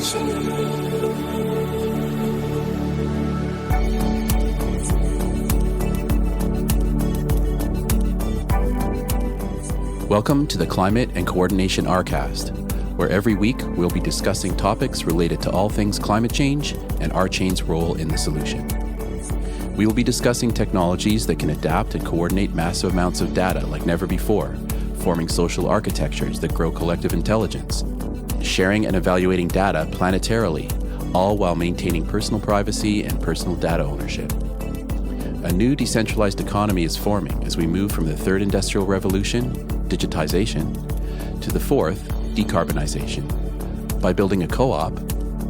Welcome to the Climate and Coordination RCAST, where every week we'll be discussing topics related to all things climate change and RChain's role in the solution. We will be discussing technologies that can adapt and coordinate massive amounts of data like never before, forming social architectures that grow collective intelligence, sharing and evaluating data planetarily, all while maintaining personal privacy and personal data ownership. A new decentralized economy is forming as we move from the third industrial revolution, digitization, to the fourth, decarbonization. By building a co-op,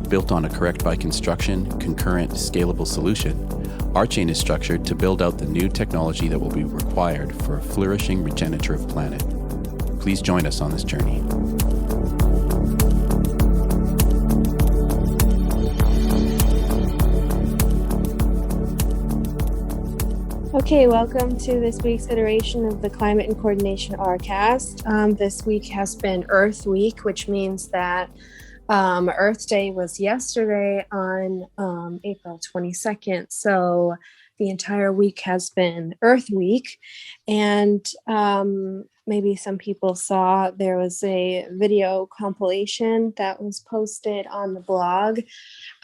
built on a correct by construction, concurrent, scalable solution, RChain is structured to build out the new technology that will be required for a flourishing regenerative planet. Please join us on this journey. Okay, welcome to this week's iteration of the Climate and Coordination RCAST. This week has been Earth Week, which means that Earth Day was yesterday on April 22nd. So the entire week has been Earth Week. And maybe some people saw there was a video compilation that was posted on the blog.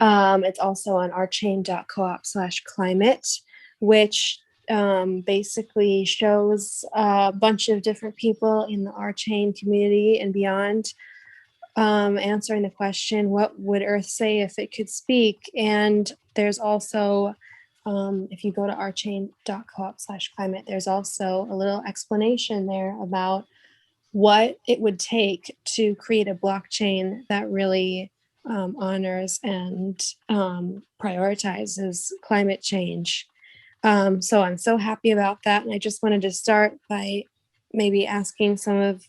It's also on rchain.coop/climate, which basically shows a bunch of different people in the RChain community and beyond answering the question, what would Earth say if it could speak? And there's also, if you go to rchain.coop/climate, there's also a little explanation there about what it would take to create a blockchain that really honors and prioritizes climate change. So I'm so happy about that. And I just wanted to start by maybe asking some of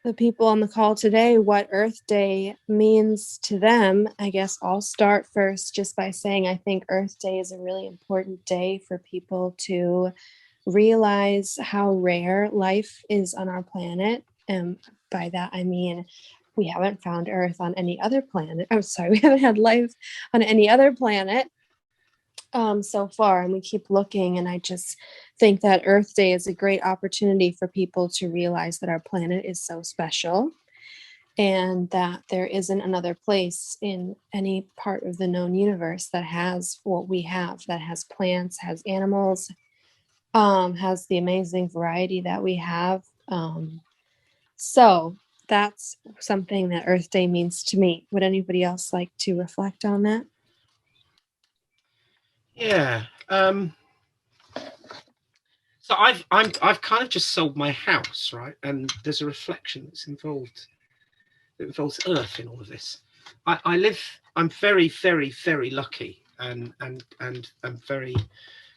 the people on the call today what Earth Day means to them. I guess I'll start first just by saying I think Earth Day is a really important day for people to realize how rare life is on our planet. And by that, I mean, we haven't found Earth on any other planet. We haven't had life on any other planet so far, and we keep looking. And I just think that Earth Day is a great opportunity for people to realize that our planet is so special and that there isn't another place in any part of the known universe that has what we have, that has plants, has animals, has the amazing variety that we have. So that's something that Earth Day means to me. Would anybody else like to reflect on that? Yeah. So I've kind of just sold my house, right? And there's a reflection that's involved that involves Earth in all of this. I'm very, very, very lucky and I'm very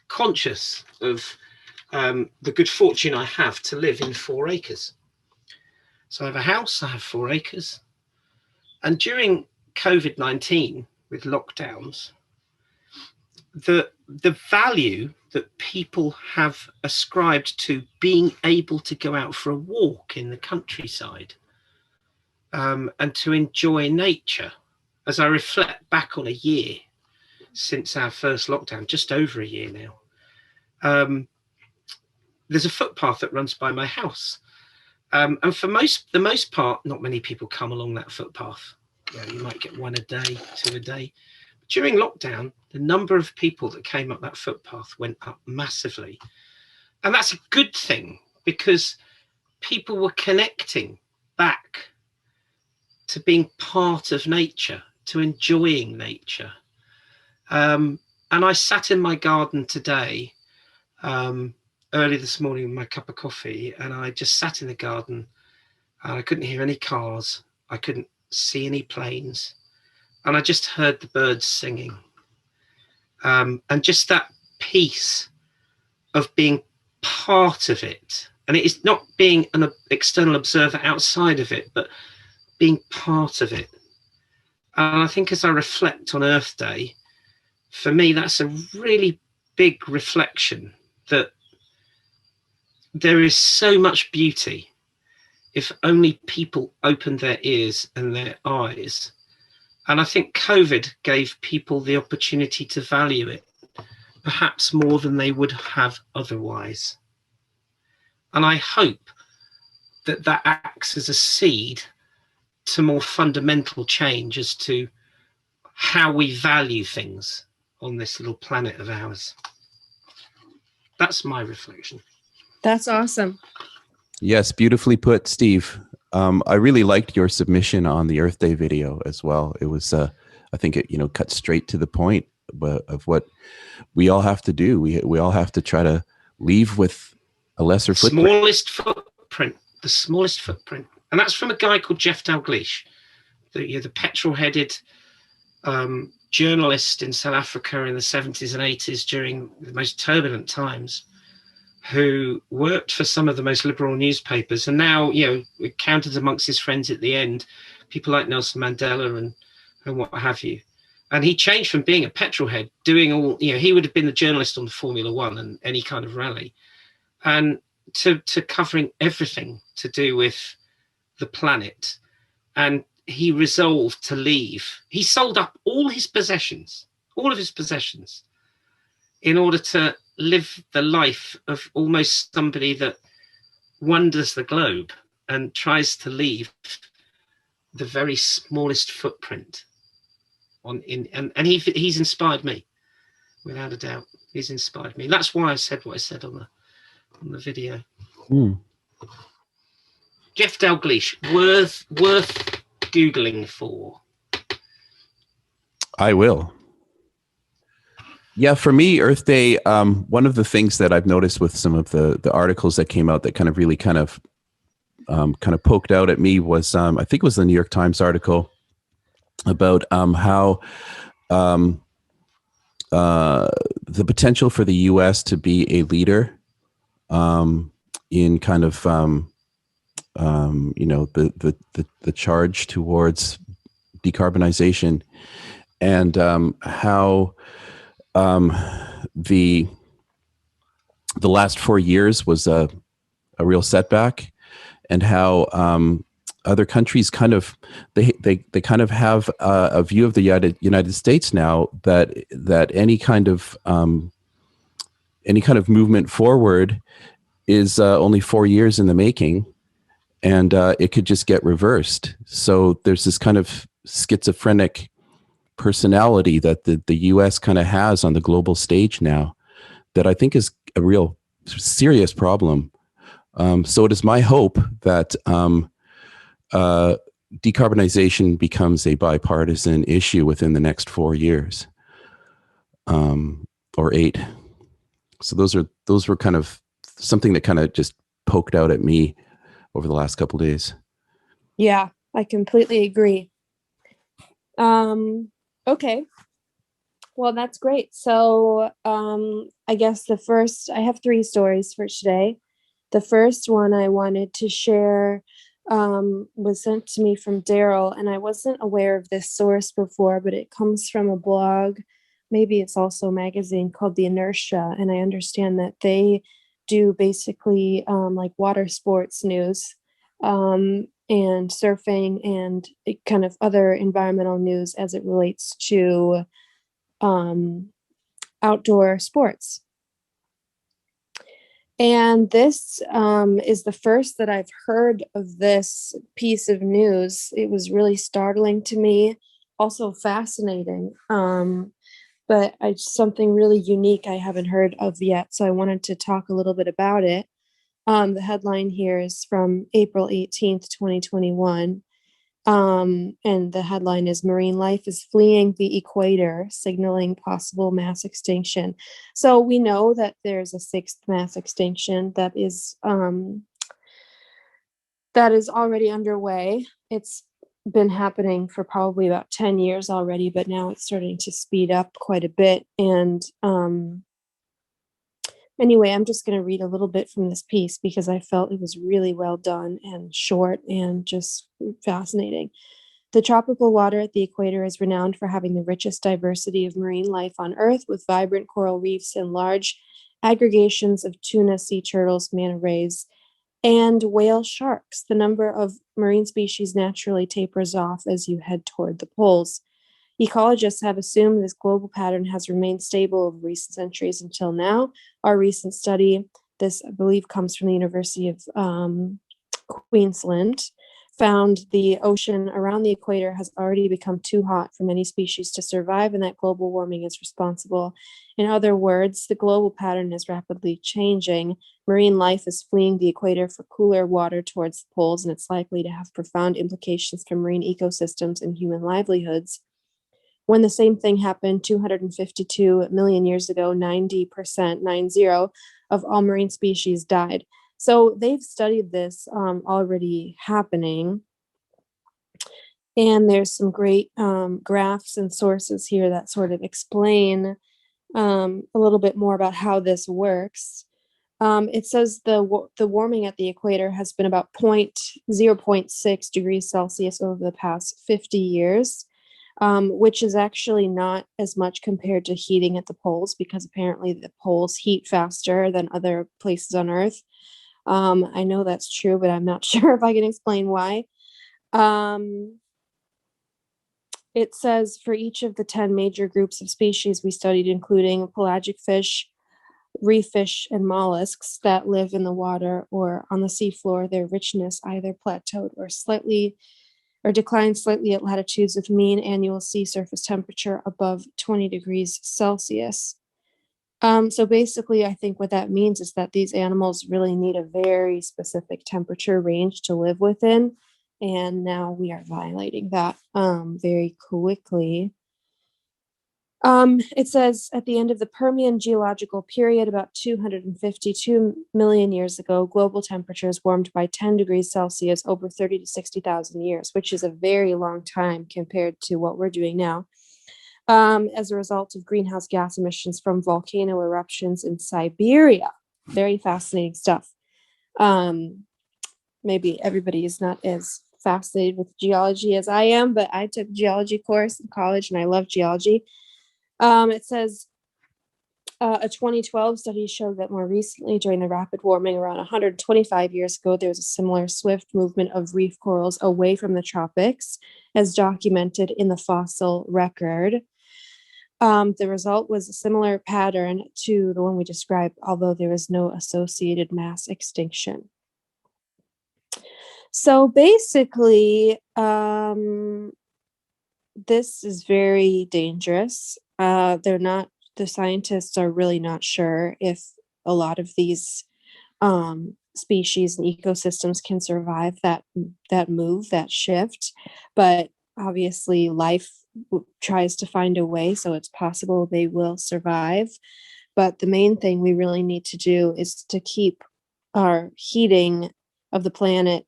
conscious of the good fortune I have to live in 4 acres. So I have a house, I have 4 acres. And during COVID-19 with lockdowns, the value that people have ascribed to being able to go out for a walk in the countryside and to enjoy nature, as I reflect back on a year since our first lockdown, just over a year now, there's a footpath that runs by my house. And for the most part, not many people come along that footpath. You might get 1 a day, 2 a day. During lockdown, the number of people that came up that footpath went up massively. And that's a good thing because people were connecting back to being part of nature, to enjoying nature. And I sat in my garden today, early this morning with my cup of coffee, and I just sat in the garden and I couldn't hear any cars. I couldn't see any planes. And I just heard the birds singing. And just that piece of being part of it. And it is not being an external observer outside of it, but being part of it. And I think as I reflect on Earth Day, for me, that's a really big reflection that there is so much beauty if only people opened their ears and their eyes. And I think COVID gave people the opportunity to value it, perhaps more than they would have otherwise. And I hope that that acts as a seed to more fundamental change as to how we value things on this little planet of ours. That's my reflection. That's awesome. Yes, beautifully put, Steve. I really liked your submission on the Earth Day video as well. It was, I think it, cut straight to the point of what we all have to do. We all have to try to leave with a lesser footprint. The smallest footprint. And that's from a guy called Geoff Dalglish, the petrol-headed journalist in South Africa in the 70s and 80s during the most turbulent times, who worked for some of the most liberal newspapers. And now, counted amongst his friends at the end, people like Nelson Mandela and what have you. And he changed from being a petrol head, doing all, he would have been the journalist on the Formula One and any kind of rally, and to covering everything to do with the planet. And he resolved to leave. He sold up all of his possessions, in order to live the life of almost somebody that wanders the globe and tries to leave the very smallest footprint and he's inspired me, without a doubt. He's inspired me. That's why I said what I said on the video. Geoff Dalglish, worth Googling for. I will. Yeah, for me, Earth Day, one of the things that I've noticed with some of the articles that came out that kind of really kind of poked out at me was, I think it was the New York Times article about how the potential for the U.S. to be a leader in kind of the charge towards decarbonization, and how the last 4 years was a real setback, and how other countries kind of they kind of have a view of the United States now that any kind of movement forward is only 4 years in the making, and it could just get reversed. So there's this kind of schizophrenic personality that the U.S. kind of has on the global stage now that I think is a real serious problem. So it is my hope that decarbonization becomes a bipartisan issue within the next 4 years, or 8. So those were kind of something that kind of just poked out at me over the last couple of days. Yeah, I completely agree. Okay. Well, that's great. So I guess I have 3 stories for today. The first one I wanted to share was sent to me from Darryl, and I wasn't aware of this source before, but it comes from a blog, maybe it's also a magazine, called The Inertia, and I understand that they do basically like water sports news and surfing and kind of other environmental news as it relates to outdoor sports. And this is the first that I've heard of this piece of news. It was really startling to me, also fascinating, but something really unique I haven't heard of yet. So I wanted to talk a little bit about it. The headline here is from April 18th, 2021. And the headline is "Marine Life is Fleeing the Equator, Signaling Possible Mass Extinction." So we know that there's a 6th mass extinction that is already underway. It's been happening for probably about 10 years already, but now it's starting to speed up quite a bit. And anyway, I'm just going to read a little bit from this piece because I felt it was really well done and short and just fascinating. The tropical water at the equator is renowned for having the richest diversity of marine life on Earth, with vibrant coral reefs and large aggregations of tuna, sea turtles, manta rays, And whale sharks. The number of marine species naturally tapers off as you head toward the poles. Ecologists have assumed this global pattern has remained stable over recent centuries until now. Our recent study, this I believe comes from the University of Queensland, found the ocean around the equator has already become too hot for many species to survive, and that global warming is responsible. In other words, the global pattern is rapidly changing. Marine life is fleeing the equator for cooler water towards the poles, and it's likely to have profound implications for marine ecosystems and human livelihoods. When the same thing happened 252 million years ago, 90% of all marine species died. So they've studied this already happening. And there's some great graphs and sources here that sort of explain a little bit more about how this works. It says the warming at the equator has been about 0.6 degrees Celsius over the past 50 years, which is actually not as much compared to heating at the poles, because apparently the poles heat faster than other places on Earth. I know that's true, but I'm not sure if I can explain why. It says for each of the 10 major groups of species we studied, including pelagic fish, reef fish, and mollusks that live in the water or on the seafloor, their richness either plateaued or declined slightly at latitudes with mean annual sea surface temperature above 20 degrees Celsius. So basically, I think what that means is that these animals really need a very specific temperature range to live within. And now we are violating that very quickly. It says at the end of the Permian geological period, about 252 million years ago, global temperatures warmed by 10 degrees Celsius over 30 to 60,000 years, which is a very long time compared to what we're doing now. As a result of greenhouse gas emissions from volcano eruptions in Siberia. Very fascinating stuff. Maybe everybody is not as fascinated with geology as I am, but I took a geology course in college and I love geology. It says a 2012 study showed that more recently, during the rapid warming around 125 years ago, there was a similar swift movement of reef corals away from the tropics, as documented in the fossil record. The result was a similar pattern to the one we described, although there was no associated mass extinction. So basically, this is very dangerous. The scientists are really not sure if a lot of these species and ecosystems can survive that shift, but obviously life tries to find a way, so it's possible they will survive. But the main thing we really need to do is to keep our heating of the planet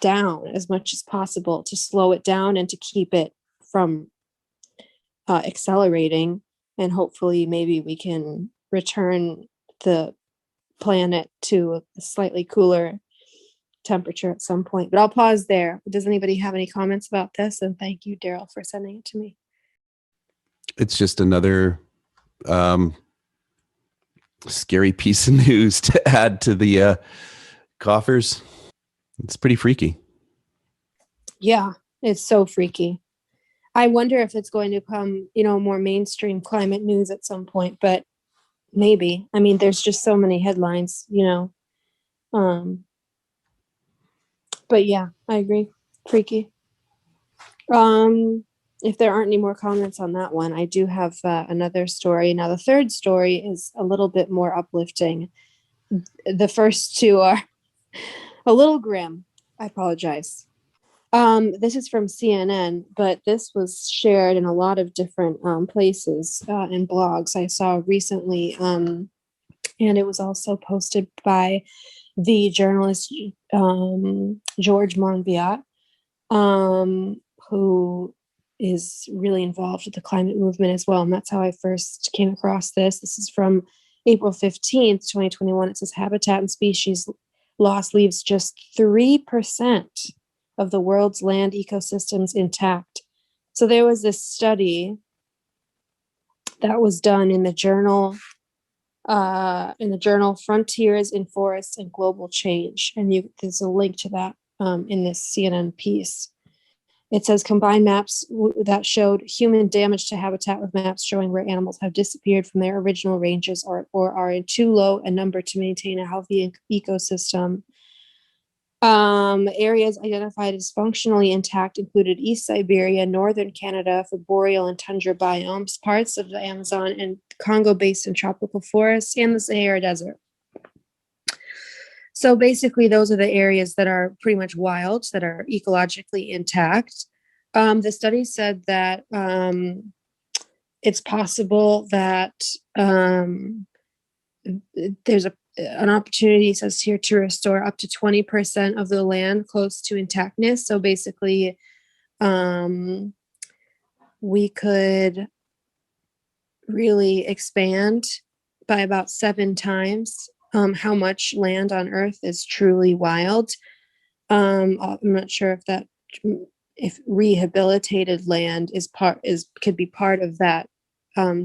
down as much as possible, to slow it down and to keep it from accelerating. And hopefully maybe we can return the planet to a slightly cooler temperature at some point. But I'll pause there. Does anybody have any comments about this? And thank you, Darryl, for sending it to me. It's just another scary piece of news to add to the coffers. It's pretty freaky. Yeah, it's so freaky. I wonder if it's going to come, more mainstream climate news at some point, but maybe. I mean, there's just so many headlines, but yeah, I agree. Freaky. If there aren't any more comments on that one, I do have another story. Now, the third story is a little bit more uplifting. The first two are a little grim. I apologize. This is from CNN, but this was shared in a lot of different places and blogs I saw recently. And it was also posted by the journalist George Monbiot, who is really involved with the climate movement as well. And that's how I first came across this. This is from April 15th, 2021. It says habitat and species loss leaves just 3% of the world's land ecosystems intact. So there was this study that was done in the journal in the journal Frontiers in Forests and Global Change. And there's a link to that in this CNN piece. It says combine maps that showed human damage to habitat with maps showing where animals have disappeared from their original ranges or are in too low a number to maintain a healthy ecosystem. Areas identified as functionally intact included East Siberia, northern Canada for boreal and tundra biomes, parts of the Amazon and Congo Basin tropical forests, and the Sahara Desert. So basically, those are the areas that are pretty much wild, that are ecologically intact. The study said that it's possible that there's an opportunity, it says here, to restore up to 20% of the land close to intactness. So basically, we could really expand by about 7 times how much land on Earth is truly wild. I'm not sure if rehabilitated land could be part of that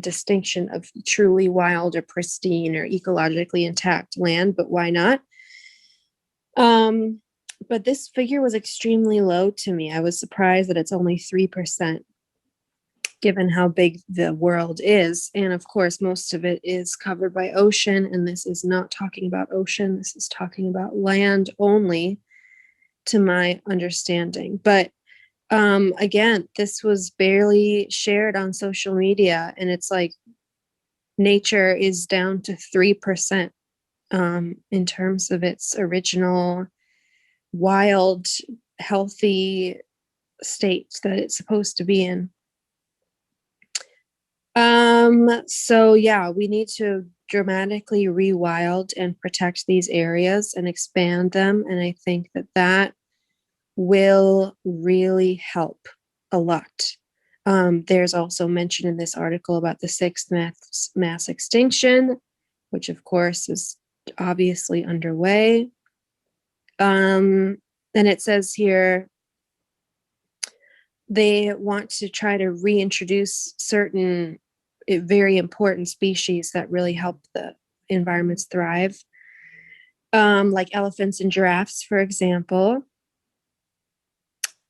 distinction of truly wild or pristine or ecologically intact land, but why not? But this figure was extremely low to me. I was surprised that it's only 3%. Given how big the world is. And of course, most of it is covered by ocean. And this is not talking about ocean. This is talking about land only, to my understanding. But again, this was barely shared on social media. And it's like nature is down to 3% in terms of its original wild, healthy state that it's supposed to be in. So yeah, we need to dramatically rewild and protect these areas and expand them. And I think that will really help a lot. There's also mention in this article about the 6th mass extinction, which of course is obviously underway. And it says here, they want to try to reintroduce certain very important species that really help the environments thrive, like elephants and giraffes, for example.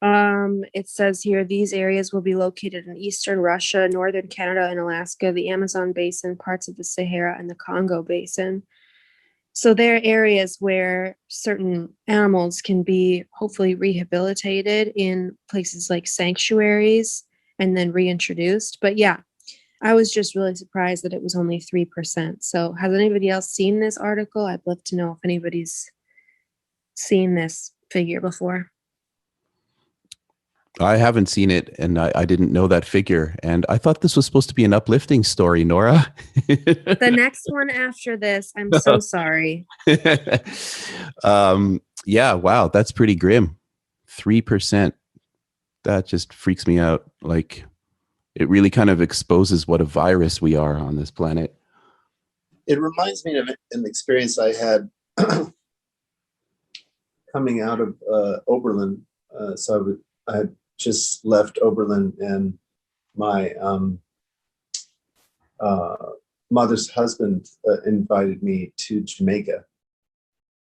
It says here, these areas will be located in eastern Russia, northern Canada and Alaska, the Amazon basin, parts of the Sahara, and the Congo basin. So there are areas where certain animals can be hopefully rehabilitated in places like sanctuaries and then reintroduced. But yeah, I was just really surprised that it was only 3%. So has anybody else seen this article? I'd love to know if anybody's seen this figure before. I haven't seen it, and I didn't know that figure. And I thought this was supposed to be an uplifting story, Nora. The next one after this, I'm so sorry. Yeah, wow, that's pretty grim. 3%. That just freaks me out. Like, it really kind of exposes what a virus we are on this planet. It reminds me of an experience I had coming out of Oberlin. So I had just left Oberlin, and my mother's husband invited me to Jamaica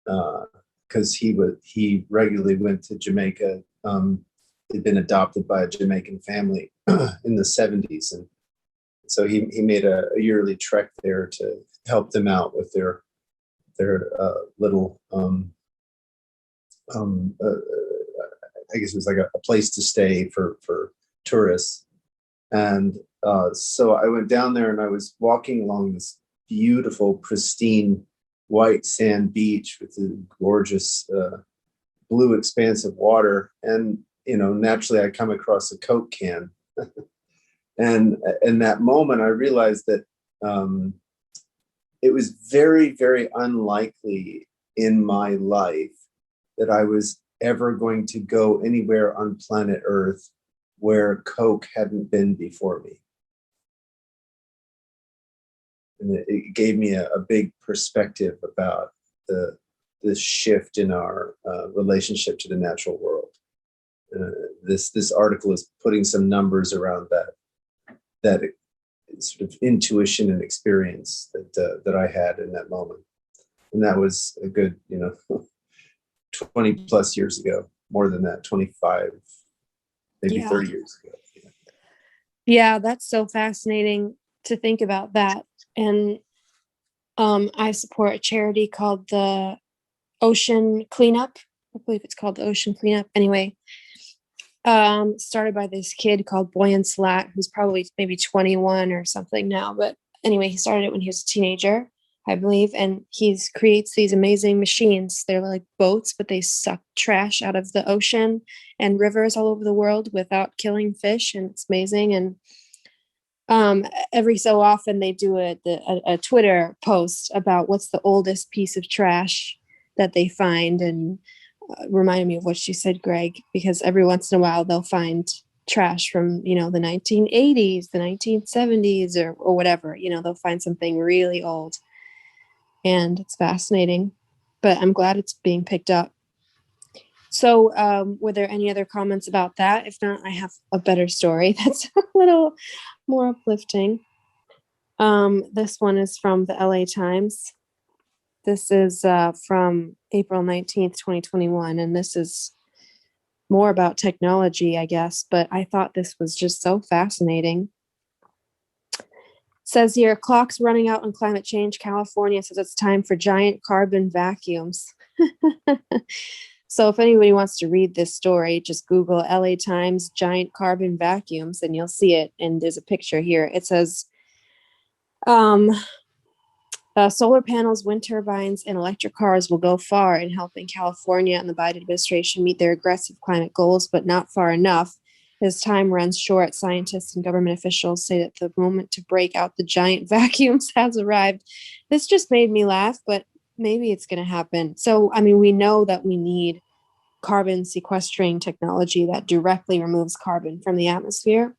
because he regularly went to Jamaica. He'd been adopted by a Jamaican family in the 70s, and so he made a yearly trek there to help them out with their little I guess it was like a place to stay for tourists. And so I went down there, and I was walking along this beautiful, pristine white sand beach with the gorgeous blue expanse of water. And, you know, naturally I come across a Coke can. And in that moment, I realized that it was very, very unlikely in my life that I was ever going to go anywhere on planet Earth where Coke hadn't been before me. And it gave me a big perspective about this shift in our relationship to the natural world. This article is putting some numbers around that sort of intuition and experience that I had in that moment. And that was a good, 20 plus years ago, more than that, 25, maybe 30 years ago. Yeah, that's so fascinating to think about that. And I support a charity called the Ocean Cleanup. I believe it's called the Ocean Cleanup. Anyway, started by this kid called Boyan Slat, who's probably maybe 21 or something now. But anyway, he started it when he was a teenager, I believe. And he creates these amazing machines. They're like boats, but they suck trash out of the ocean and rivers all over the world without killing fish. And it's amazing. And every so often they do a Twitter post about what's the oldest piece of trash that they find, and reminded me of what you said, Greg, because every once in a while they'll find trash from, the 1980s, the 1970s, or whatever, they'll find something really old, and it's fascinating, but I'm glad it's being picked up. So were there any other comments about that? If not, I have a better story that's a little more uplifting. This one is from the LA Times. This is from April 19th, 2021, and this is more about technology, I guess, but I thought this was just so fascinating. It says here, clock's running out on climate change. California says it's time for giant carbon vacuums. So if anybody wants to read this story, just Google LA Times giant carbon vacuums and you'll see it. And there's a picture here. It says, solar panels, wind turbines, and electric cars will go far in helping California and the Biden administration meet their aggressive climate goals, but not far enough. As time runs short, scientists and government officials say that the moment to break out the giant vacuums has arrived. This just made me laugh, but maybe it's going to happen. So, we know that we need carbon sequestering technology that directly removes carbon from the atmosphere.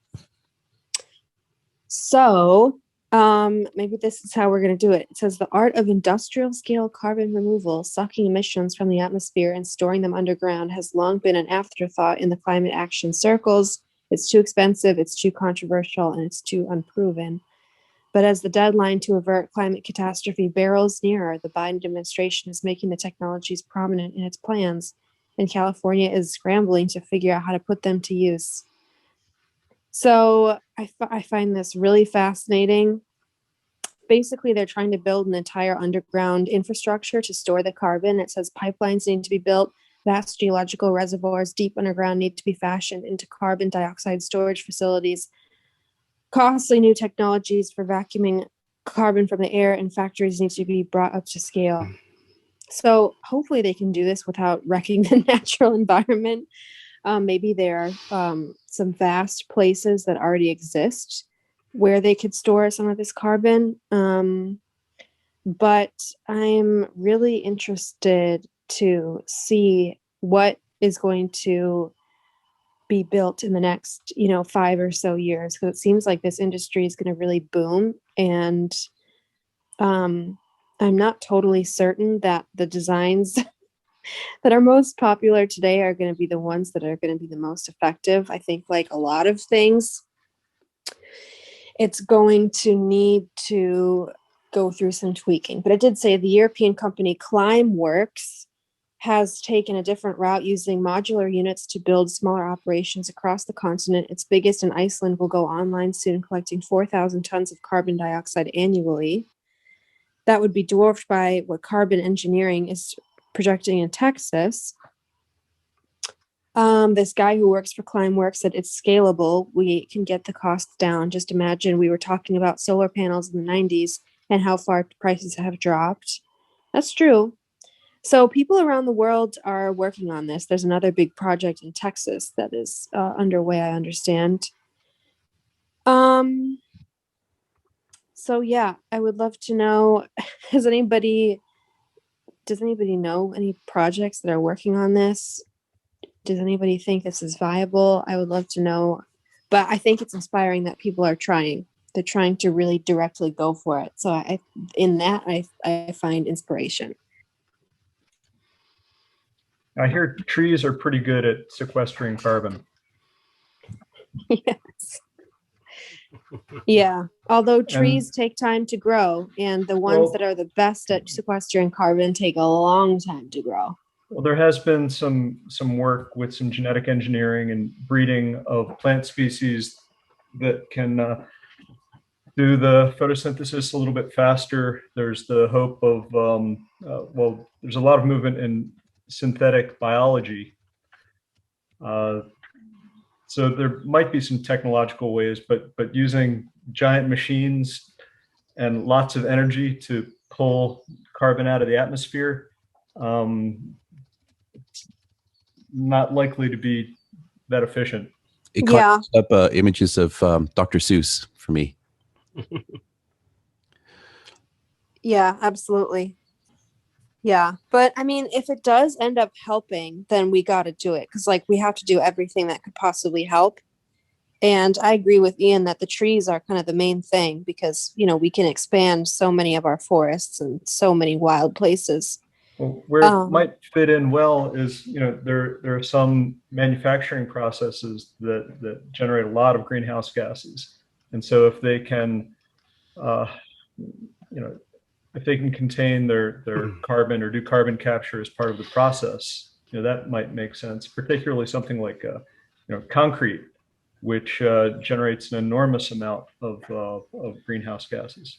So maybe this is how we're going to do it. It says the art of industrial scale carbon removal, sucking emissions from the atmosphere and storing them underground, has long been an afterthought in the climate action circles. It's too expensive, it's too controversial, and it's too unproven. But as the deadline to avert climate catastrophe barrels nearer, the Biden administration is making the technologies prominent in its plans, and California is scrambling to figure out how to put them to use. So I find this really fascinating. Basically, they're trying to build an entire underground infrastructure to store the carbon. It says pipelines need to be built, vast geological reservoirs deep underground need to be fashioned into carbon dioxide storage facilities. Costly new technologies for vacuuming carbon from the air and factories need to be brought up to scale. So hopefully they can do this without wrecking the natural environment. Maybe there are some vast places that already exist where they could store some of this carbon. But I'm really interested to see what is going to be built in the next, 5 or so years, because it seems like this industry is going to really boom. And I'm not totally certain that the designs that are most popular today are going to be the ones that are going to be the most effective. I think, like a lot of things, it's going to need to go through some tweaking. But it did say the European company Climeworks has taken a different route, using modular units to build smaller operations across the continent. Its biggest in Iceland will go online soon, collecting 4,000 tons of carbon dioxide annually. That would be dwarfed by what carbon engineering is projecting in Texas. This guy who works for Climeworks said it's scalable. We can get the costs down. Just imagine we were talking about solar panels in the 90s and how far prices have dropped. That's true. So people around the world are working on this. There's another big project in Texas that is underway, I understand. So yeah, I would love to know, does anybody know any projects that are working on this? Does anybody think this is viable? I would love to know, but I think it's inspiring that people are trying. They're trying to really directly go for it. So I find inspiration. I hear trees are pretty good at sequestering carbon. Yes. Yeah. Although And, trees take time to grow, and the ones that are the best at sequestering carbon take a long time to grow. well, there has been some work with some genetic engineering and breeding of plant species that can do the photosynthesis a little bit faster. There's the hope of, well, there's a lot of movement in synthetic biology. So there might be some technological ways, but using giant machines and lots of energy to pull carbon out of the atmosphere, it's not likely to be that efficient. It conjures up images of Dr. Seuss for me. Yeah, absolutely. Yeah. But I mean, if it does end up helping, then we got to do it. Because like we have to do everything that could possibly help. And I agree with Ian that the trees are kind of the main thing because, you know, we can expand so many of our forests and so many wild places. Well, where it might fit in well is, you know, there are some manufacturing processes that generate a lot of greenhouse gases. And so if they can, you know, if they can contain their carbon or do carbon capture as part of the process, you know, that might make sense, particularly something like, you know, concrete, which generates an enormous amount of greenhouse gases.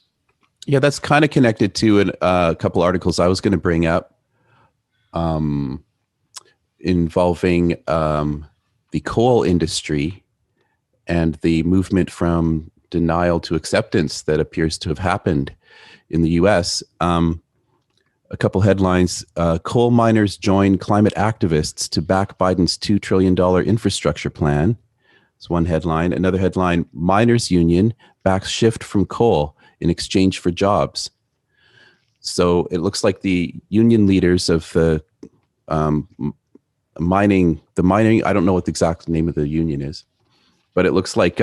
Yeah, that's kind of connected to a couple articles I was going to bring up involving the coal industry and the movement from denial to acceptance that appears to have happened in the US. A couple headlines, coal miners join climate activists to back Biden's $2 trillion infrastructure plan. It's one headline. Another headline, miners union backs shift from coal in exchange for jobs. So it looks like the union leaders of the mining, I don't know what the exact name of the union is, but it looks like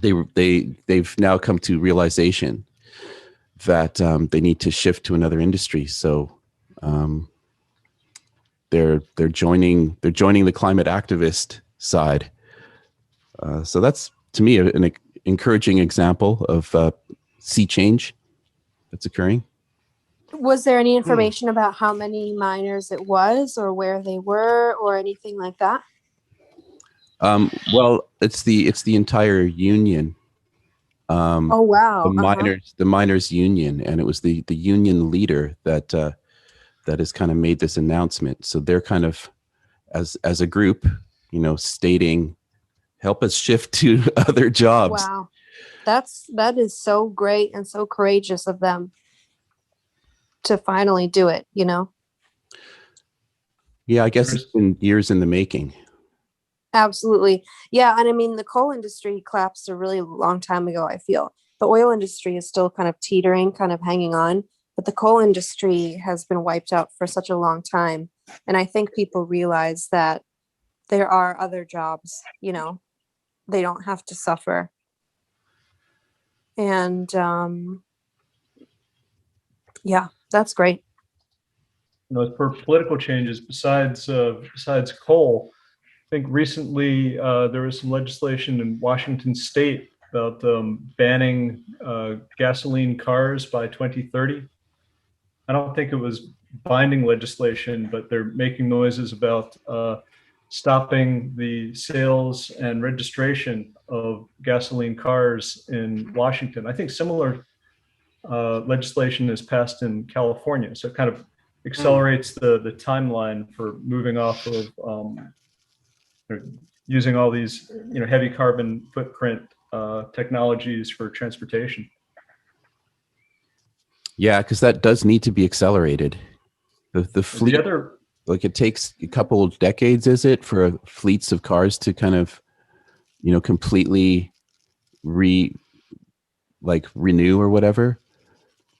they've now come to realization that they need to shift to another industry. So they're joining the climate activist side. So that's, to me, an encouraging example of sea change that's occurring. Was there any information about how many miners it was or where they were or anything like that? Well, it's the entire union. Oh, wow. The miners union, and it was the union leader that has kind of made this announcement. So they're kind of as a group, you know, stating, help us shift to other jobs. Wow. That is so great and so courageous of them to finally do it, you know? Yeah, I guess it's been years in the making. Absolutely. Yeah. And I mean, the coal industry collapsed a really long time ago, I feel. The oil industry is still kind of teetering, kind of hanging on, but the coal industry has been wiped out for such a long time. And I think people realize that there are other jobs, you know, they don't have to suffer. And yeah, that's great. You know, for political changes, besides coal, I think recently there was some legislation in Washington State about banning gasoline cars by 2030. I don't think it was binding legislation, but they're making noises about stopping the sales and registration of gasoline cars in Washington. I think similar legislation is passed in California, so it kind of accelerates the timeline for moving off of using all these, you know, heavy carbon footprint technologies for transportation. Yeah, because that does need to be accelerated. The fleet, like it takes a couple of decades, is it, for fleets of cars to kind of, you know, completely renew or whatever?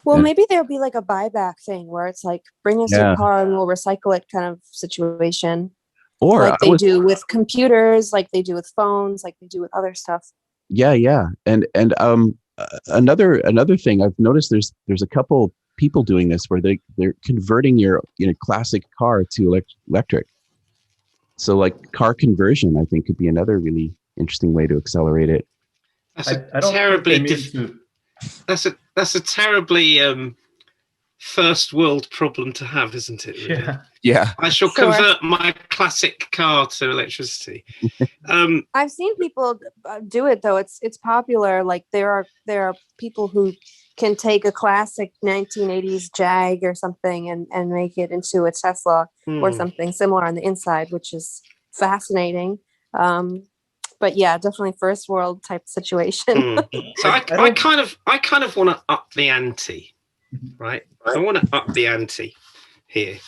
Well, maybe there'll be like a buyback thing where it's like, bring us your car and we'll recycle it kind of situation. Or like they do with computers, like they do with phones, like they do with other stuff. Yeah. And another thing I've noticed, there's a couple people doing this where they're converting your, you know, classic car to electric. So like car conversion, I think, could be another really interesting way to accelerate it. That's a I don't terribly think they mean to. that's a terribly first world problem to have, isn't it? Really? Yeah. Yeah. I shall Sure. convert my classic car to electricity. I've seen people do it though. It's popular. Like there are people who can take a classic 1980s Jag or something and make it into a Tesla or something similar on the inside, which is fascinating. But yeah, definitely first world type situation. So I kind of want to up the ante, right? I want to up the ante here.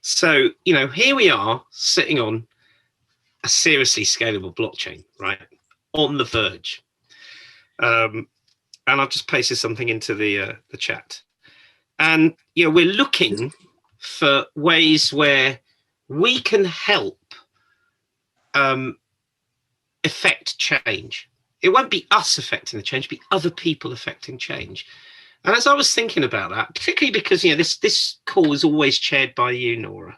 So, here we are sitting on a seriously scalable blockchain, right? On the verge. And I've just pasted something into the chat. And, we're looking for ways where we can help affect change. It won't be us affecting the change, it'll be other people affecting change. And as I was thinking about that, particularly because this call is always chaired by you, Nora,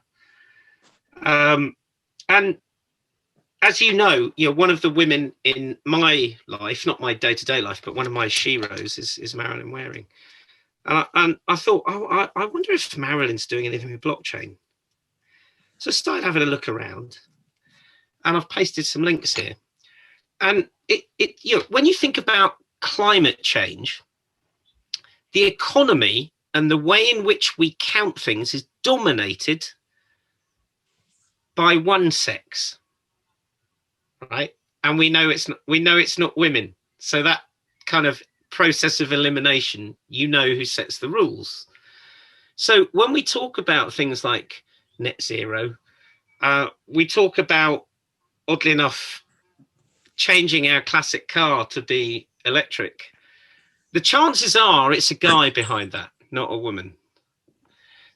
and as you know, one of the women in my life, not my day-to-day life, but one of my sheroes is Marilyn Waring, and I thought, I wonder if Marilyn's doing anything with blockchain. So I started having a look around, and I've pasted some links here. And when you think about climate change, the economy and the way in which we count things is dominated by one sex, right? And we know it's not women. So that kind of process of elimination, who sets the rules. So when we talk about things like net zero, we talk about, oddly enough, changing our classic car to be electric. The chances are it's a guy behind that, not a woman.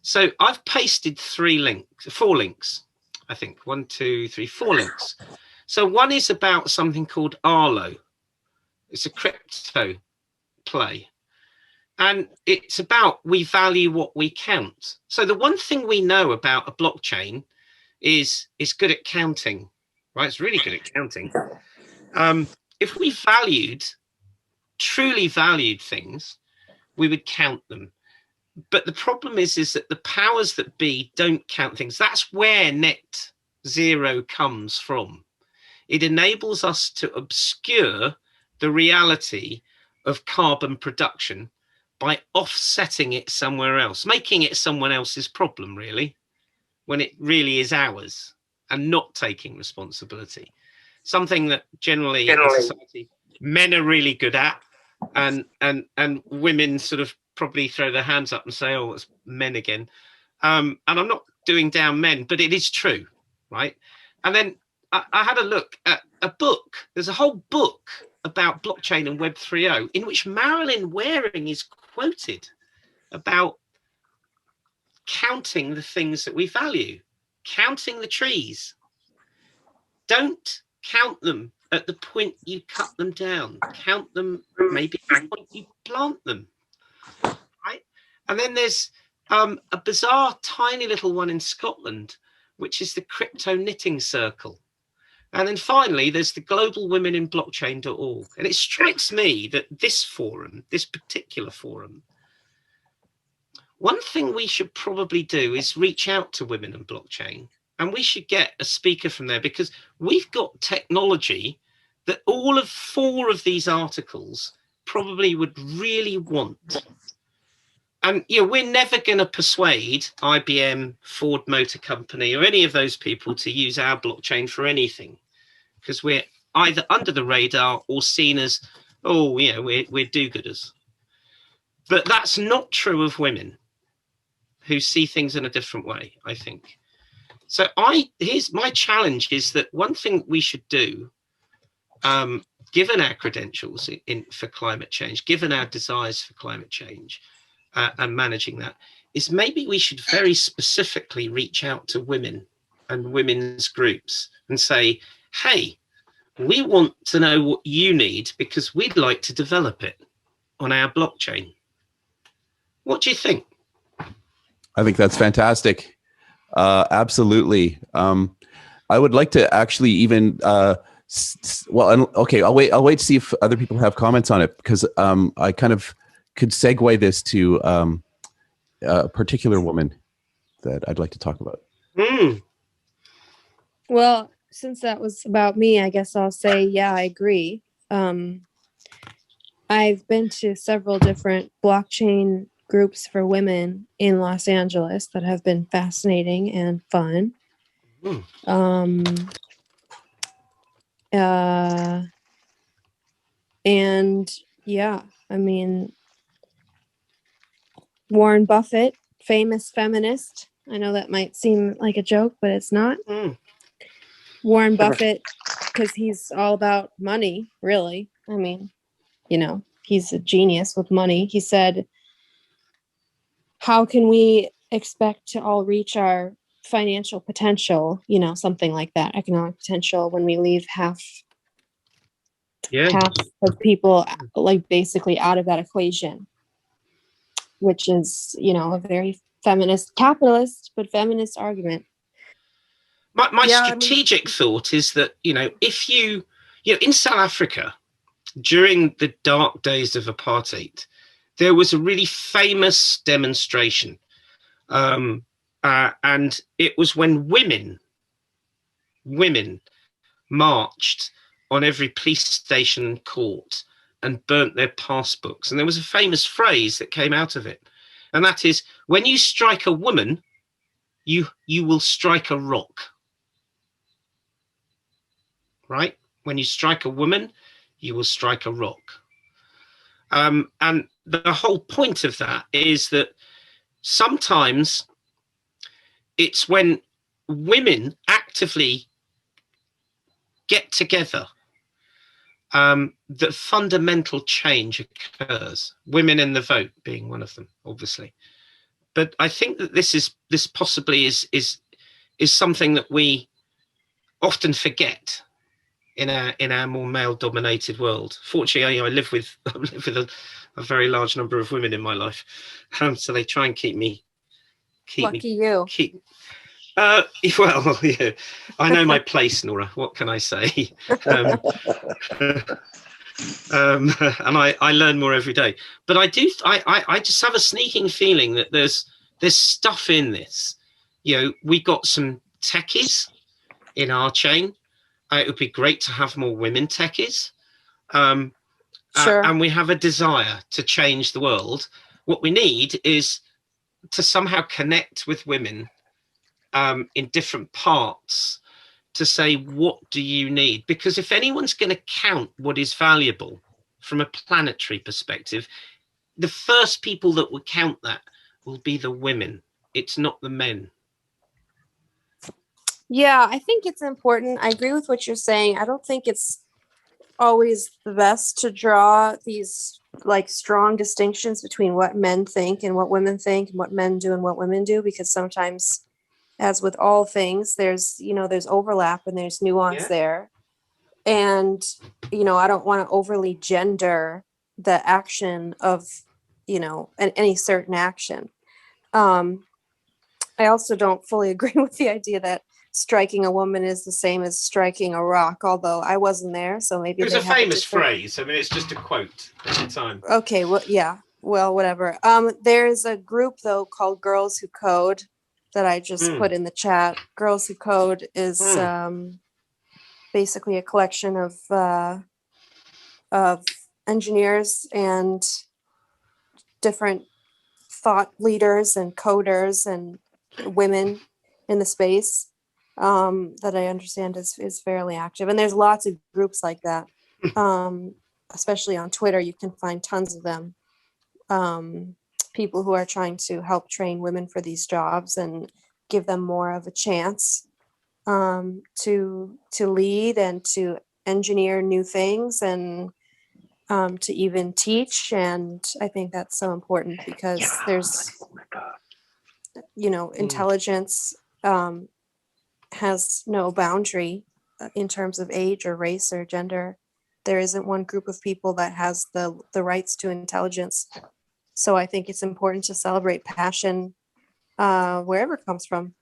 So I've pasted 4 links, I think. 1, 2, 3, 4 links. So one is about something called Arlo. It's a crypto play. And it's about we value what we count. So the one thing we know about a blockchain is it's good at counting, right? It's really good at counting. If we truly valued things, we would count them. But the problem is that the powers that be don't count things. That's where net zero comes from. It enables us to obscure the reality of carbon production by offsetting it somewhere else, making it someone else's problem, really, when it really is ours, and not taking responsibility. Something that generally in society men are really good at, and women sort of probably throw their hands up and say, "Oh, it's men again." And I'm not doing down men, but it is true, right? And then I had a look at a book. There's a whole book about blockchain and Web 3.0 in which Marilyn Waring is quoted about counting the things that we value, counting the trees. Don't count them at the point you cut them down. Count them maybe at the point you plant them, right? And then there's a bizarre, tiny little one in Scotland, which is the Crypto Knitting Circle. And then finally, there's the Global Women in Blockchain.org. And it strikes me that this forum, this particular forum, one thing we should probably do is reach out to women in blockchain. And we should get a speaker from there, because we've got technology that all of 4 of these articles probably would really want. And we're never going to persuade IBM, Ford Motor Company, or any of those people to use our blockchain for anything, because we're either under the radar or seen as, we're do-gooders. But that's not true of women who see things in a different way, I think. So here's my challenge, is that one thing we should do, given our credentials for climate change, given our desires for climate change and managing that, is maybe we should very specifically reach out to women and women's groups and say, hey, we want to know what you need because we'd like to develop it on our blockchain. What do you think? I think that's fantastic. Absolutely. I would like to actually even Okay, I'll wait to see if other people have comments on it, because I kind of could segue this to a particular woman that I'd like to talk about. Well, since that was about me, I guess I'll say, yeah, I agree. I've been to several different blockchain groups for women in Los Angeles that have been fascinating and fun. And yeah, I mean, Warren Buffett, famous feminist. I know that might seem like a joke, but it's not. Warren Buffett, because he's all about money, really. I mean, you know, he's a genius with money. He said, how can we expect to all reach our financial potential, you know, something like that, economic potential, when we leave half of people like basically out of that equation, which is, you know, a very feminist, capitalist, but feminist argument. My strategic thought is that, you know, if you know, in South Africa, during the dark days of apartheid, there was a really famous demonstration. And it was when women marched on every police station and court and burnt their passbooks. And there was a famous phrase that came out of it. And that is, when you strike a woman, you will strike a rock. Right? When you strike a woman, you will strike a rock. And the whole point of that is that sometimes it's when women actively get together that fundamental change occurs. Women in the vote being one of them, obviously. But I think that this possibly is something that we often forget in our more male-dominated world. Fortunately, I live with a very large number of women in my life, so they try and keep me. Lucky you. Well, yeah, I know my place, Nora. What can I say? And I learn more every day. But I just have a sneaking feeling that there's stuff in this. You know, we got some techies in RChain. It would be great to have more women techies. Sure. And we have a desire to change the world. What we need is to somehow connect with women in different parts to say, what do you need? Because if anyone's going to count what is valuable from a planetary perspective, the first people that will count that will be the women. It's not the men. Yeah, I think it's important. I agree with what you're saying. I don't think it's always the best to draw these like strong distinctions between what men think and what women think, and what men do and what women do, because sometimes, as with all things, there's overlap and there's nuance there. And, you know, I don't want to overly gender the action of, you know, any certain action. I also don't fully agree with the idea that striking a woman is the same as striking a rock, although I wasn't there, so maybe it's a famous phrase. I mean, it's just a quote at the time. Okay, well, yeah, well, whatever. There's a group though called Girls Who Code that I just put in the chat. Girls Who Code is basically a collection of engineers and different thought leaders and coders and women in the space that I understand is fairly active. And there's lots of groups like that, especially on Twitter. You can find tons of them. People who are trying to help train women for these jobs and give them more of a chance to lead and to engineer new things and to even teach. And I think that's so important because there's, you know, intelligence has no boundary in terms of age or race or gender. There isn't one group of people that has the rights to intelligence. So I think it's important to celebrate passion wherever it comes from.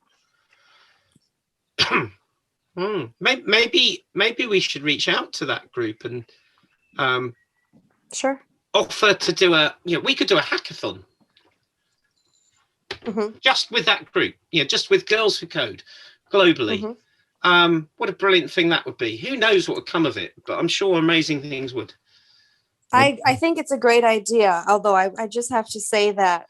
Maybe we should reach out to that group and Sure. offer to do we could do a hackathon. Just with that group, just with Girls Who Code globally. What a brilliant thing that would be. Who knows what would come of it, but I'm sure amazing things would. I think it's a great idea, although I just have to say that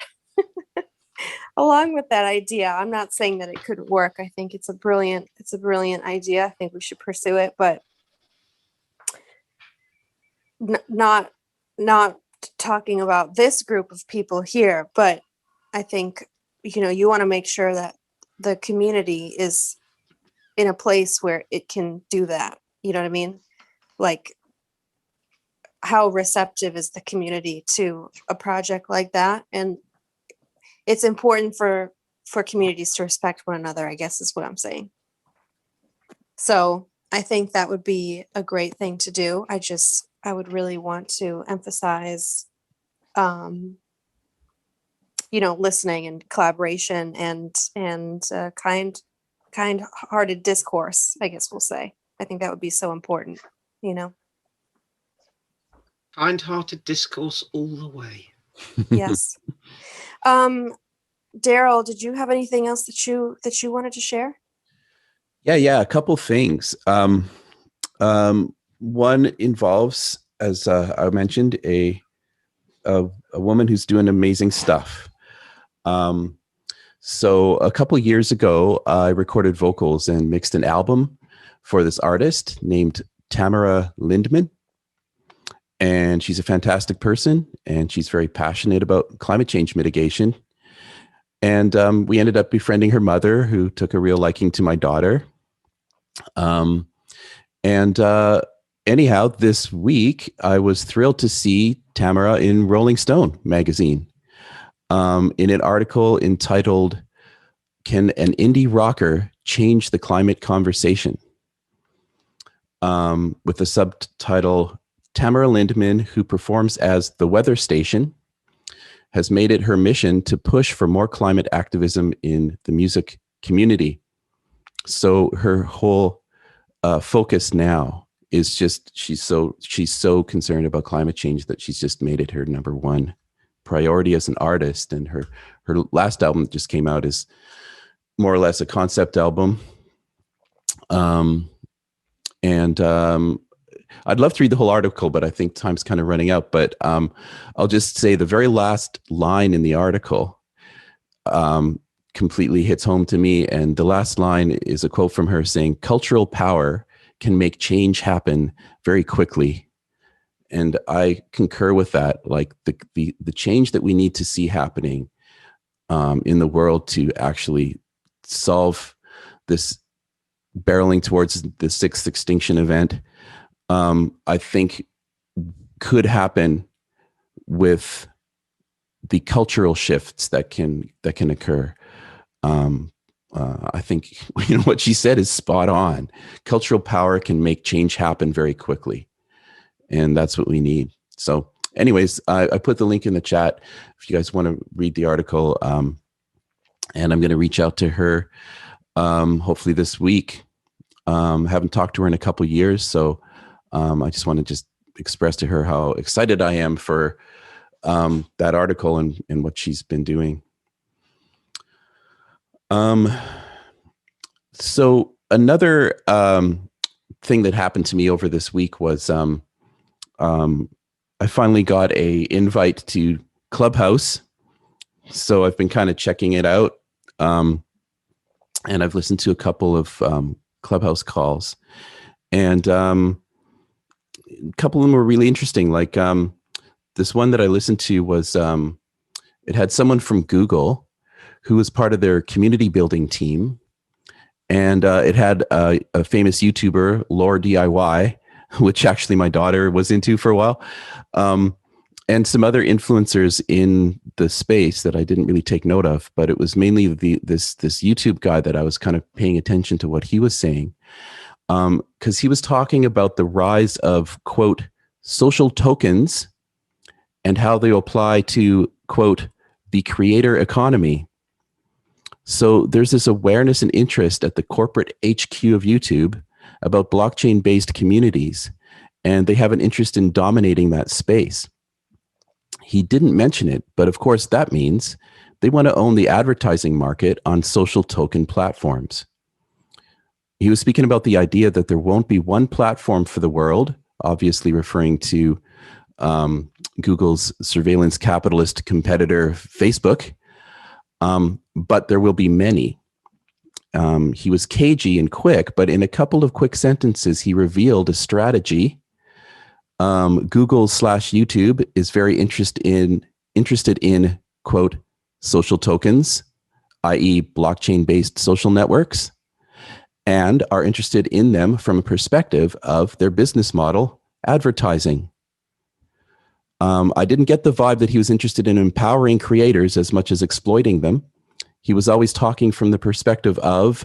along with that idea, I'm not saying that it could work. I think it's a brilliant idea. I think we should pursue it, but not talking about this group of people here, but I think, you want to make sure that the community is in a place where it can do that. You know what I mean? Like, how receptive is the community to a project like that? And it's important for communities to respect one another, I guess is what I'm saying. So I think that would be a great thing to do. I would really want to emphasize, listening and collaboration and kind-hearted discourse, I guess we'll say. I think that would be so important, Kind-hearted discourse all the way. Yes. Darryl, did you have anything else that you wanted to share? Yeah, a couple things. One involves, as I mentioned, a woman who's doing amazing stuff. So a couple years ago, I recorded vocals and mixed an album for this artist named Tamara Lindeman. And she's a fantastic person, and she's very passionate about climate change mitigation. And we ended up befriending her mother, who took a real liking to my daughter. Anyhow, this week, I was thrilled to see Tamara in Rolling Stone magazine in an article entitled, "Can an Indie Rocker Change the Climate Conversation?" With the subtitle, "Tamara Lindeman, who performs as the weather station, has made it her mission to push for more climate activism in the music community." So her whole focus now is just, she's so concerned about climate change that she's just made it her number one priority as an artist. And her last album that just came out is more or less a concept album. I'd love to read the whole article, but I think time's kind of running out. But I'll just say the very last line in the article completely hits home to me. And the last line is a quote from her saying, "Cultural power can make change happen very quickly." And I concur with that. Like the change that we need to see happening in the world to actually solve this barreling towards the 6th extinction event, I think could happen with the cultural shifts that can occur. I think what she said is spot on. Cultural power can make change happen very quickly, and that's what we need. So, anyways, I put the link in the chat if you guys want to read the article, and I'm going to reach out to her hopefully this week. Haven't talked to her in a couple years, so I just want to just express to her how excited I am for that article and what she's been doing. So another thing that happened to me over this week was I finally got a invite to Clubhouse. So I've been kind of checking it out, and I've listened to a couple of Clubhouse calls, and a couple of them were really interesting. Like this one that I listened to was it had someone from Google who was part of their community building team, and it had a famous YouTuber, Lore DIY, which actually my daughter was into for a while, and some other influencers in the space that I didn't really take note of, but it was mainly this YouTube guy that I was kind of paying attention to what he was saying, because he was talking about the rise of, quote, social tokens and how they apply to, quote, the creator economy. So there's this awareness and interest at the corporate HQ of YouTube about blockchain-based communities, and they have an interest in dominating that space. He didn't mention it, but of course that means they want to own the advertising market on social token platforms. He was speaking about the idea that there won't be one platform for the world, obviously referring to Google's surveillance capitalist competitor, Facebook, but there will be many. He was cagey and quick, but in a couple of quick sentences, he revealed a strategy. Google/YouTube is very interested in, quote, social tokens, i.e. blockchain-based social networks, and are interested in them from a perspective of their business model, advertising. I didn't get the vibe that he was interested in empowering creators as much as exploiting them. He was always talking from the perspective of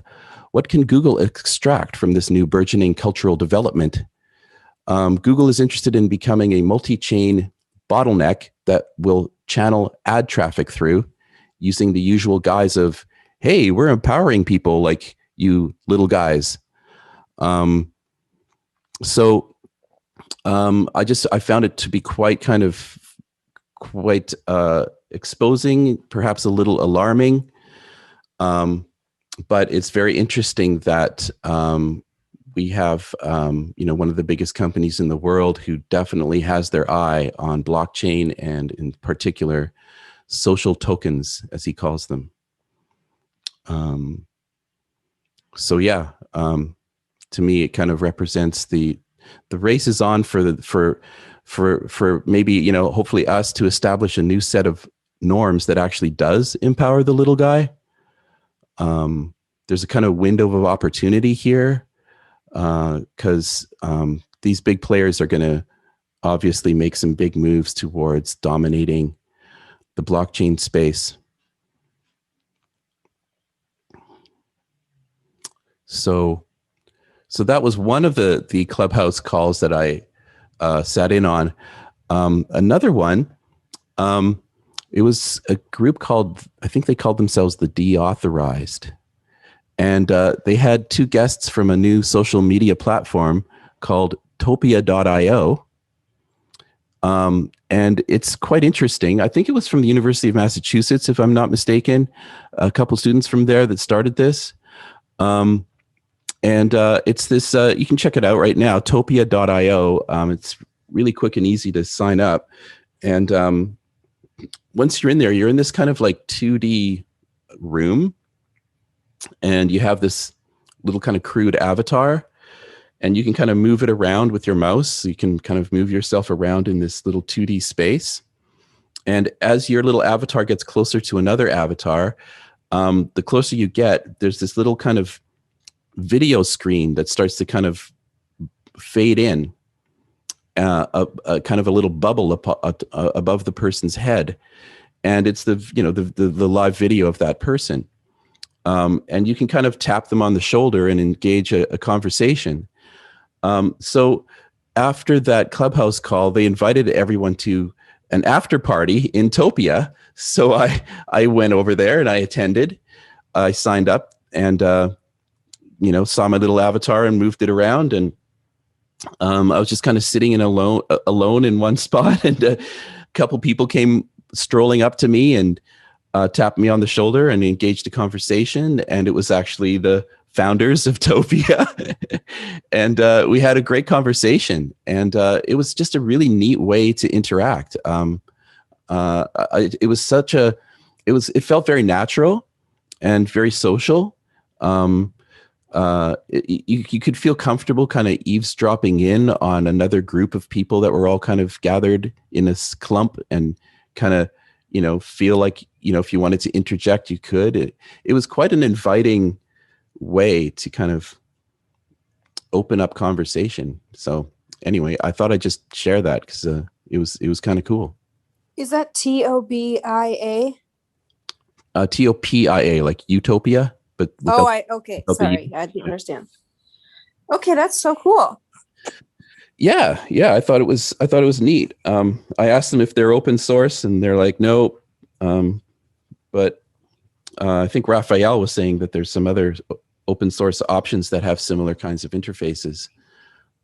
what can Google extract from this new burgeoning cultural development. Google is interested in becoming a multi-chain bottleneck that will channel ad traffic through using the usual guise of, hey, we're empowering people like you little guys. I found it to be quite exposing, perhaps a little alarming. But it's very interesting that we have, one of the biggest companies in the world who definitely has their eye on blockchain and in particular social tokens, as he calls them. To me, it kind of represents the race is on for maybe, hopefully us to establish a new set of norms that actually does empower the little guy. There's a kind of window of opportunity here because these big players are going to obviously make some big moves towards dominating the blockchain space. So that was one of the Clubhouse calls that I sat in on. Another one, it was a group called, I think they called themselves the Deauthorized. And they had two guests from a new social media platform called Topia.io. And it's quite interesting. I think it was from the University of Massachusetts, if I'm not mistaken, a couple students from there that started this. It's this, you can check it out right now, Topia.io. It's really quick and easy to sign up. And once you're in there, you're in this kind of like 2D room. And you have this little kind of crude avatar. And you can kind of move it around with your mouse. So you can kind of move yourself around in this little 2D space. And as your little avatar gets closer to another avatar, the closer you get, there's this little kind of video screen that starts to kind of fade in, a kind of a little bubble above the person's head, and it's the live video of that person, and you can kind of tap them on the shoulder and engage a conversation. So after that Clubhouse call, they invited everyone to an after party in Topia. So I went over there and I attended. I signed up and saw my little avatar and moved it around, and I was just kind of sitting alone in one spot, and a couple people came strolling up to me and tapped me on the shoulder and engaged a conversation, and it was actually the founders of Topia. And we had a great conversation, and it was just a really neat way to interact. It felt very natural and very social. You could feel comfortable kind of eavesdropping in on another group of people that were all kind of gathered in a clump, and kind of, feel like, if you wanted to interject, you could. It was quite an inviting way to kind of open up conversation. So anyway, I thought I'd just share that because it was kind of cool. Is that Tobia? Topia, like utopia. But okay. Sorry, I didn't understand. Okay, that's so cool. Yeah. I thought it was neat. I asked them if they're open source, and they're like, no. But I think Raphael was saying that there's some other open source options that have similar kinds of interfaces.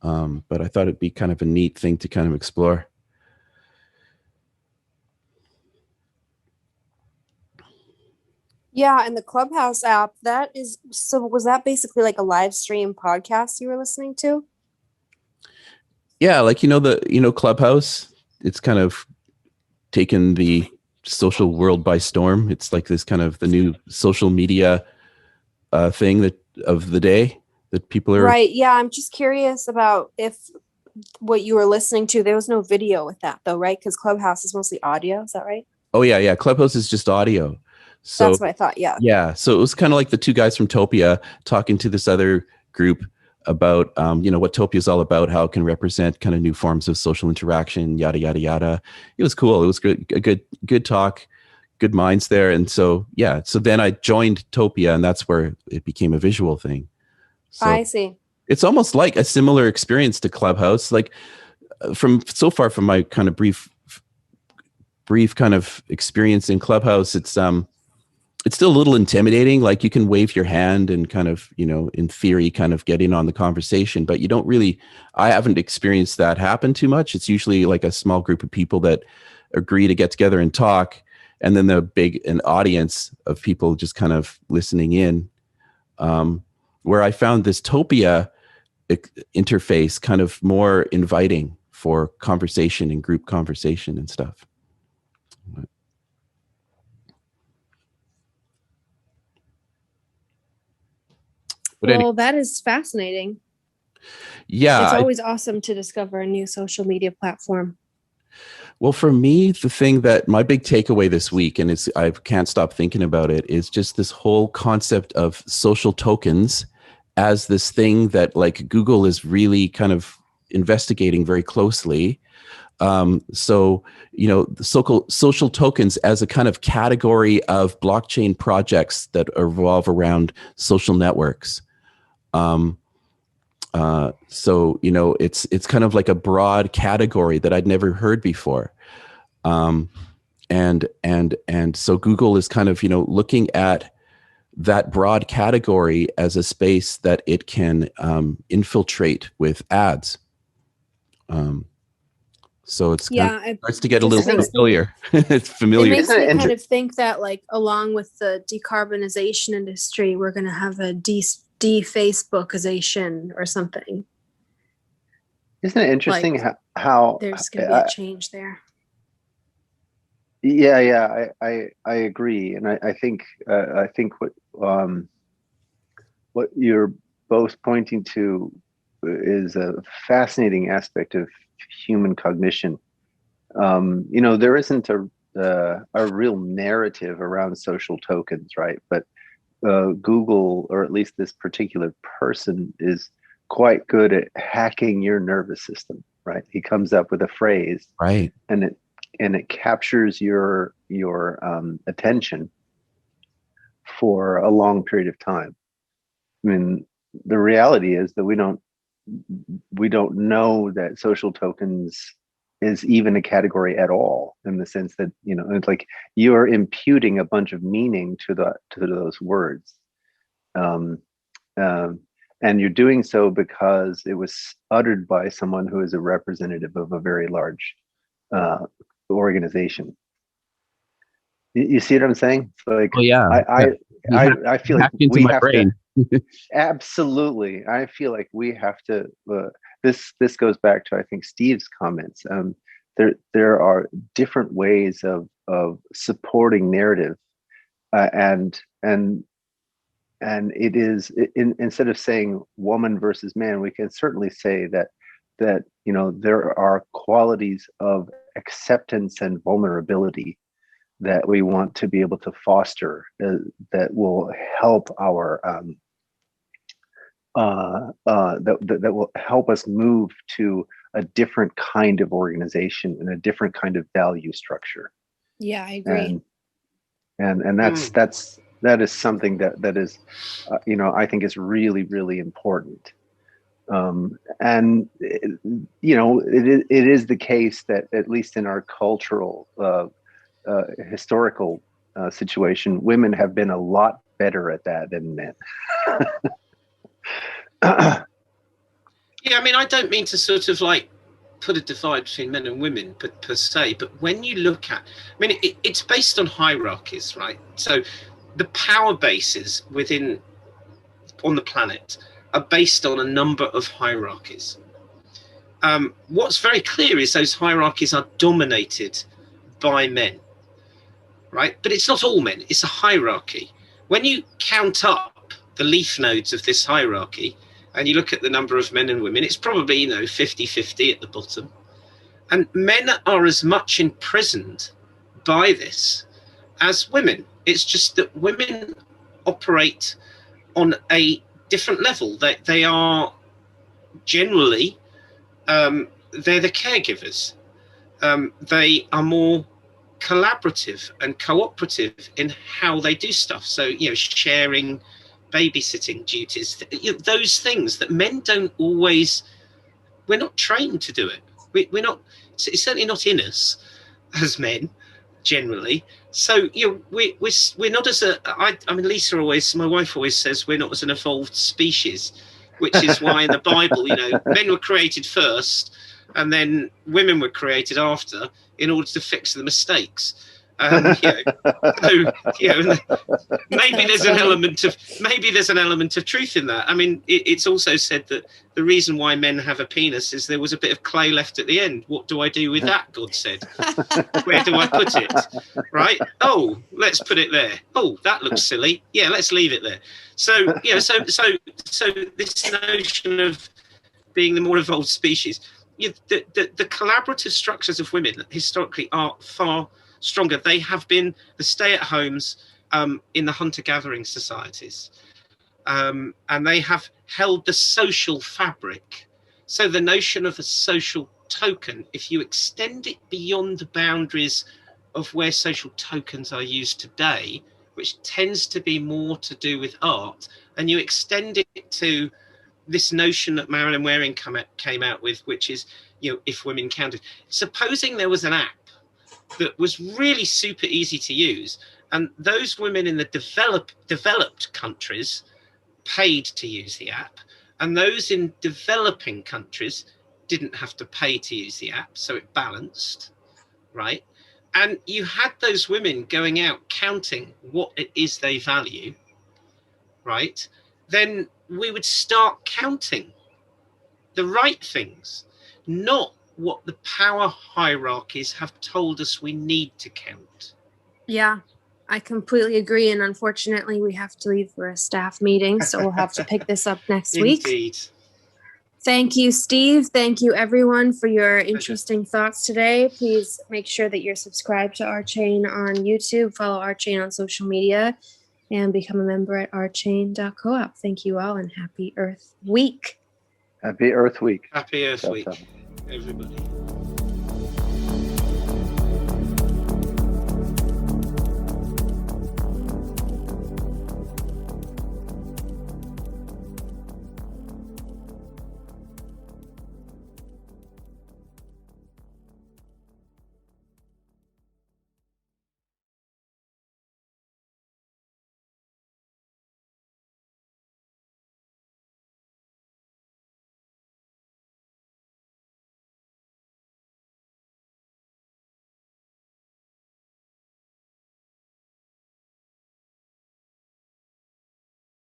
But I thought it'd be kind of a neat thing to kind of explore. Yeah, and the Clubhouse app, was that basically like a live stream podcast you were listening to? Yeah, like Clubhouse, it's kind of taken the social world by storm. It's like this kind of the new social media thing of the day that people are. Right. Yeah, I'm just curious about if what you were listening to, there was no video with that though, right? Because Clubhouse is mostly audio. Is that right? Oh yeah. Clubhouse is just audio. So that's what I thought. Yeah. Yeah. So it was kind of like the two guys from Topia talking to this other group about, what Topia is all about, how it can represent kind of new forms of social interaction, yada, yada, yada. It was cool. It was good, a good talk, good minds there. And so, yeah. So then I joined Topia, and that's where it became a visual thing. So I see. It's almost like a similar experience to Clubhouse. Like from my kind of brief kind of experience in Clubhouse, it's still a little intimidating. Like you can wave your hand and kind of, in theory, kind of get in on the conversation, but you don't really, I haven't experienced that happen too much. It's usually like a small group of people that agree to get together and talk. And then an audience of people just kind of listening in, where I found this Topia interface kind of more inviting for conversation and group conversation and stuff. Well, that is fascinating. Yeah. It's always awesome to discover a new social media platform. Well, for me, the thing that my big takeaway this week, and I can't stop thinking about it, is just this whole concept of social tokens as this thing that like Google is really kind of investigating very closely. So, the social tokens as a kind of category of blockchain projects that revolve around social networks. So, it's kind of like a broad category that I'd never heard before. And so Google is kind of, looking at that broad category as a space that it can infiltrate with ads. So it's starts to get a little familiar. It's familiar. It makes me kind of think that, like, along with the decarbonization industry, we're going to have a de-Facebookization or something. Isn't it interesting how there's going to be a change there? Yeah, I agree, and I think what you're both pointing to is a fascinating aspect of human cognition. There isn't a real narrative around social tokens, right? But Google, or at least this particular person, is quite good at hacking your nervous system, right? He comes up with a phrase, right, and it captures your attention for a long period of time. I mean, the reality is that we don't know that social tokens is even a category at all, in the sense that, it's like you're imputing a bunch of meaning to those words. And you're doing so because it was uttered by someone who is a representative of a very large organization. You see what I'm saying? It's like, oh yeah, I feel like we have brain. to. Absolutely, I feel like we have to. This goes back to, I think, Steve's comments. There are different ways of supporting narrative, and it is instead of saying woman versus man, we can certainly say that there are qualities of acceptance and vulnerability that we want to be able to foster, that will help our that will help us move to a different kind of organization and a different kind of value structure. Yeah, I agree. And that is something that is I think is really, really important. And it is the case that, at least in our cultural historical situation, women have been a lot better at that than men. Yeah, I mean, I don't mean to sort of like put a divide between men and women per se, but when you look at, I mean, it's based on hierarchies, right? So the power bases on the planet are based on a number of hierarchies. What's very clear is those hierarchies are dominated by men, right? But it's not all men, it's a hierarchy. When you count up the leaf nodes of this hierarchy, and you look at the number of men and women, it's probably, 50-50 at the bottom. And men are as much imprisoned by this as women. It's just that women operate on a different level. They are generally, they're the caregivers. They are more collaborative and cooperative in how they do stuff. So, sharing, babysitting duties, those things that men don't always, we're not trained to do it. We're not, it's certainly not in us as men generally. So, we're not as I mean, Lisa always, my wife always says we're not as an evolved species, which is why in the Bible, men were created first and then women were created after in order to fix the mistakes. Maybe there's an element of truth in that. I mean, it's also said that the reason why men have a penis is there was a bit of clay left at the end. What do I do with that? God said. Where do I put it? Right? Oh, let's put it there. Oh, that looks silly. Yeah, let's leave it there. So so this notion of being the more evolved species, the collaborative structures of women historically are far stronger. They have been the stay-at-homes in the hunter-gathering societies, and they have held the social fabric. So the notion of a social token, if you extend it beyond the boundaries of where social tokens are used today, which tends to be more to do with art, and you extend it to this notion that Marilyn Waring came out with, which is, if women counted. Supposing there was an app that was really super easy to use, and those women in the developed countries paid to use the app, and those in developing countries didn't have to pay to use the app, so it balanced, right? And you had those women going out counting what it is they value, right? Then we would start counting the right things, not what the power hierarchies have told us we need to count. Yeah, I completely agree. And unfortunately, we have to leave for a staff meeting, so we'll have to pick this up next week. Indeed. Thank you, Steve. Thank you, everyone, for your interesting thoughts today. Please make sure that you're subscribed to RChain on YouTube, follow RChain on social media, and become a member at rchain.coop. Thank you all, and happy Earth Week. Happy Earth Week. Happy Earth Week, everybody.